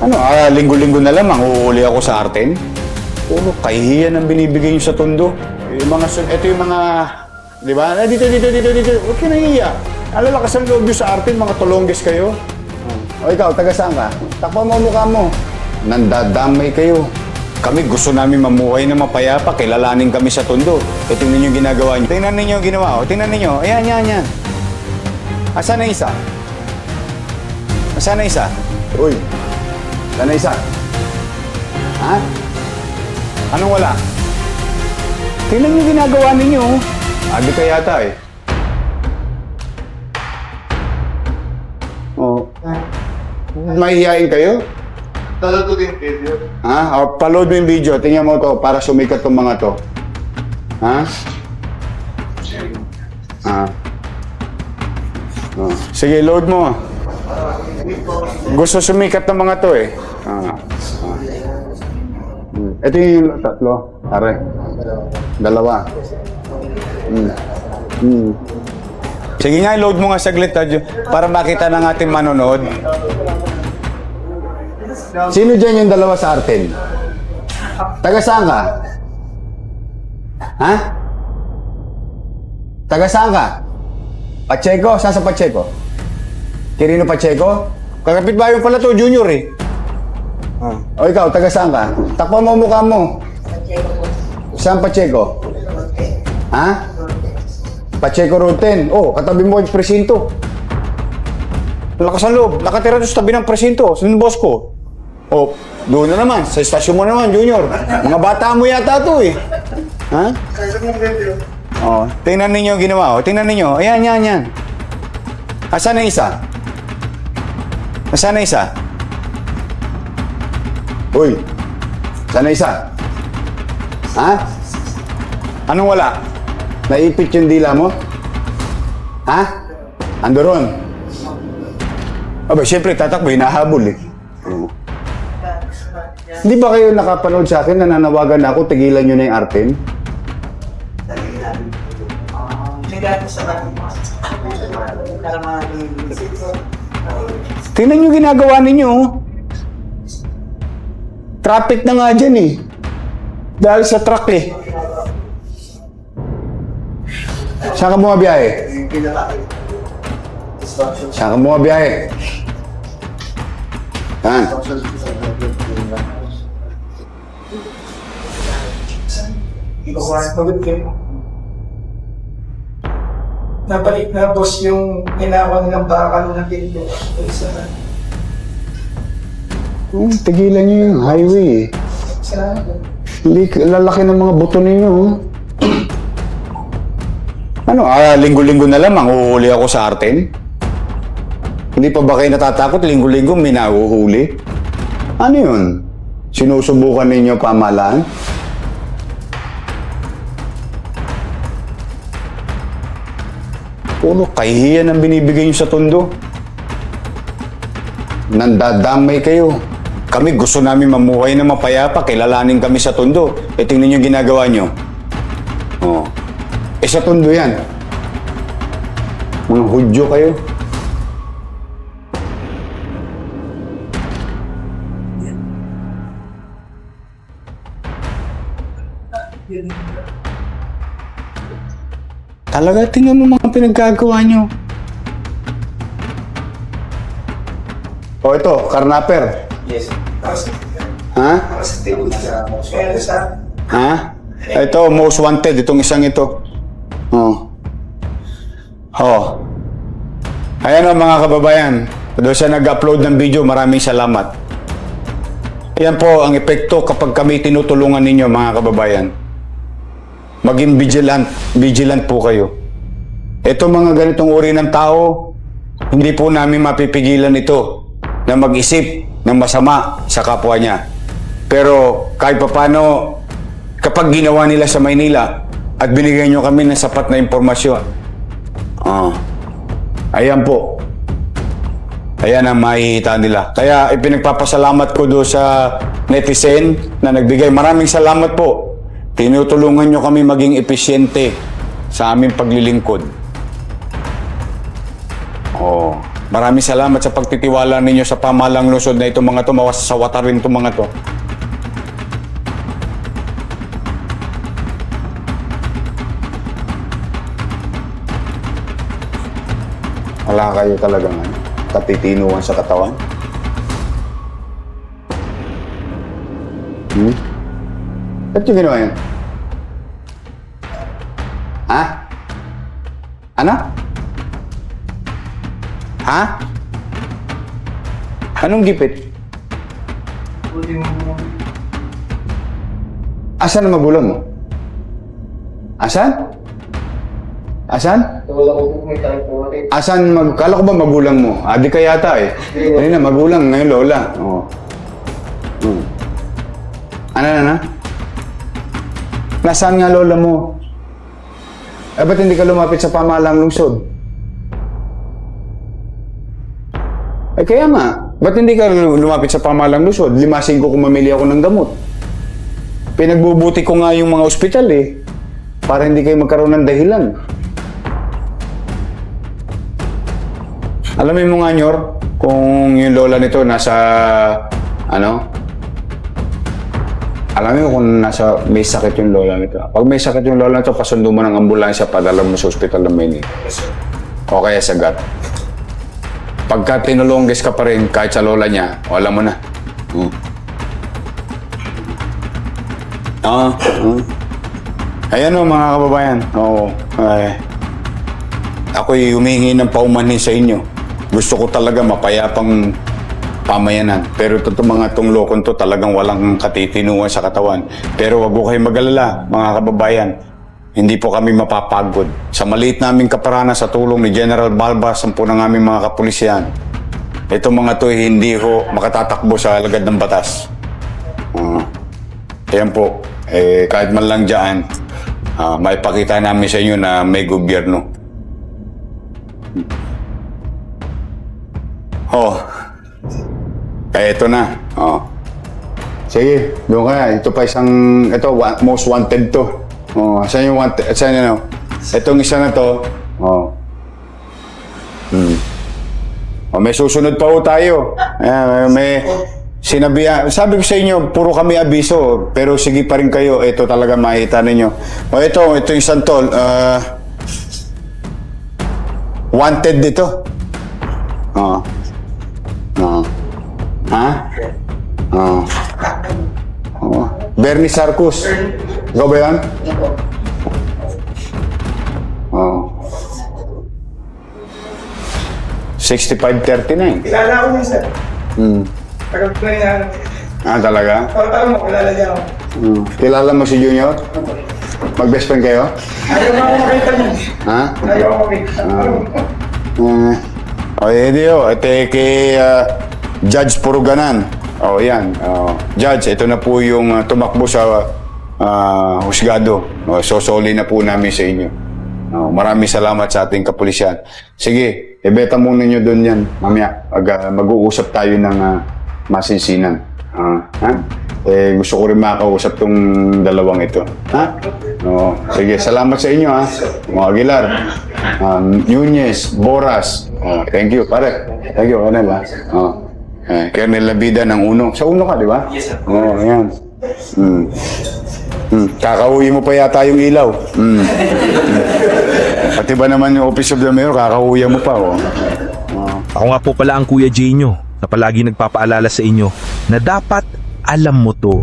Ano, linggo-linggo na lang, manghuhuli ako sa Arten? Puro kahihiyan ang binibigay nyo sa Tondo. Yung mga, ito yung mga, di ba? Dito. Huwag ka nahihiya. Alalakas ang loob nyo sa Arten, mga tulongges kayo. O ikaw, taga saan ka? Takpan mo ang mukha mo. Nandadamay kayo. Kami gusto namin mamuhay na mapayapa, kilalanin kami sa Tondo. E tingnan nyo yung ginagawa nyo. Tingnan ninyo yung ginawa. O, tingnan ninyo. Ayan. Asan na isa? Asan na isa? Uy. Asan na isa? Ha? Anong wala? Tingnan yung ginagawa ninyo. Adi ka yata eh. Oh. Mahihiyain kayo? Talado ko yung video. Ha? O, paload mo yung video. Tingnan mo to para sumikat tong mga to. Ha? Ha? Oh. Sige, load mo. Gusto sumikat ng mga to eh. Ito yung tatlo. Pare. Dalawa. Sige nga, load mo nga saglit para makita ng ating manonood. Sino dyan yung dalawa sa Arten? Taga saan ka? Ha? Taga saan ka? Pacheco? Saan sa Pacheco? Quirino Pacheco? Kakapit bayo pala to, Junior eh. O ikaw, taga saan ka? Takpan mo mukha mo. Saan Pacheco? Ha? Pacheco Road 10. Oh, katabi mo yung presinto. Lakas ang loob. Nakatira doon sa tabi ng presinto. Sino boss ko? Oh, doon na naman. Sa estasyon mo naman, Junior. Mga bata mo yata to eh. Ha? Oh, tingnan ninyo yung ginawa. Oh, tingnan ninyo. Ayan. Asan na isa? Asan na isa? Uy. Asan na isa? Ha? Anong wala? Naipit yung dila mo? Ha? Ando ron. Aba, syempre, tatakbo, hinahabol eh. Hindi ba kayo nakapanood sa akin, nananawagan ako, tigilan nyo na yung Arten? Tingnan nyo ginagawa ninyo. Traffic na nga dyan eh. Dahil sa truck eh. Saan ka bumabiyahe? Saan ka bumabiyahe? Saan? Nabalik na boss yung ginawa nilang bakal ng pinto. Tigilan nyo yung highway eh. Hindi, lalaki ng mga buto ninyo. Ano, linggo-linggo na lang, manghuhuli ako sa Arten? Hindi pa ba kayo natatakot? Linggo-linggo may nahuhuli? Ano yun? Sinusubukan ninyo pamahalaan? Puro kahihiyan ang binibigay nyo sa Tondo. Nandadamay kayo. Kami gusto namin mamuhay na mapayapa, kilalanin kami sa Tondo. E tingnan nyo yung ginagawa nyo. Oh. Eh sa Tondo yan. Mga Hudyo kayo. Talaga, tingnan mo mga pinaggagawa nyo. O ito, karnaper. Yes. Ha? Ha? Ito, most wanted. Itong isang ito. Oh. Oh. Ayan o mga kababayan. Doon siya nag-upload ng video. Maraming salamat. Yan po ang epekto kapag kami tinutulungan ninyo mga kababayan. Maging vigilant po kayo. Ito mga ganitong uri ng tao, hindi po namin mapipigilan ito na mag-isip ng masama sa kapwa niya. Pero kahit papano, kapag ginawa nila sa Maynila at binigyan nyo kami ng sapat na impormasyon, ayan po. Ayan ang makikita nila. Kaya ipinagpapasalamat ko doon sa netizen na nagbigay. Maraming salamat po. Tinutulungan nyo kami maging epesyente sa aming paglilingkod. Maraming salamat sa pagtitiwala ninyo sa pamahalang lungsod na itong mga to. Mawasasawata rin itong mga to. Wala kayo talagang katitinuan sa katawan. Ba't yung ginawa yun? Ha? Ano? Ha? Anong gipit? Asan ang magulang mo? Asan? Asan? Wala ko kumita po. Asan kala ko ba magulang mo? Di ka yata eh. Hindi na, magulang. Ngayon lola. Oo. Ano? Nasaan nga lola mo? Ba't hindi ka lumapit sa pamahalang lungsod? Kaya nga. Ba't hindi ka lumapit sa pamahalang lungsod? Limasin ko kung mamili ako ng gamot. Pinagbubuti ko nga yung mga ospital eh. Para hindi kayo magkaroon ng dahilan. Alamin mo nga, Nyor, kung yung lola nito nasa, alamin mo kung may sakit yung lola nito. Pag may sakit yung lola nito, pasundo mo ng ambulansya, padala mo sa ospital ng Maynila. O kaya sagat. Pagka tinulongges ka pa rin, kahit sa lola niya, alam mo na. Ayan o, mga kababayan. Ako'y humingi ng paumanhin sa inyo. Gusto ko talaga mapayapang pamayanan. Pero mga itong lokon to talagang walang katitinuan sa katawan. Pero wag ko kayo mag-alala, mga kababayan. Hindi po kami mapapagod. Sa maliit naming kaparana sa tulong ni General Balba, 10 ng aming mga kapulisyan. Itong mga to hindi ho makatatakbo sa alagad ng batas. Ayan po. Kahit man lang dyan, maipakita namin sa inyo na may gobyerno. Ito na. Sige, doon ka. Ito pa most wanted to. Saan yung wanted? Saan yun? Itong isa na to. May susunod pa ho tayo. May sinabi, sabi ko sa inyo, puro kami abiso. Pero sige pa rin kayo. Ito talaga makita ninyo. Ito yung isang tol. Wanted dito. Bernie Sarcus. Ikaw ba yan? Ito. 6539. Kilala ko niya, sir. Tagal ko na yan. Talaga? Parang mo, kilala niya ako. Kilala mo si Junior? Mag-best friend kayo? Ayaw mo ako makita niya. Ha? Ayaw ako makita. Hindi kay Judge Puruganan. Yan. Judge, ito na po yung tumakbo sa husgado. Sosoli na po namin sa inyo. Maraming salamat sa ating kapulisyan. Sige, ibeta muna nyo doon yan. Mamaya, mag-uusap tayo ng masinsinan. Gusto ko rin makausap tong dalawang ito. Sige, salamat sa inyo mga Aguilar. Nunez, Boras. Thank you, pare. Thank you, Colonel. Colonel Labida ng Uno. Sa Uno ka, di ba? Yes, sir. Ayan. Kakauwi mo pa yata yung ilaw. Pati ba naman yung Office of the Mayor, kakauwi mo pa. Ako nga po pala ang Kuya Jay nyo na palagi nagpapaalala sa inyo na dapat alam mo to.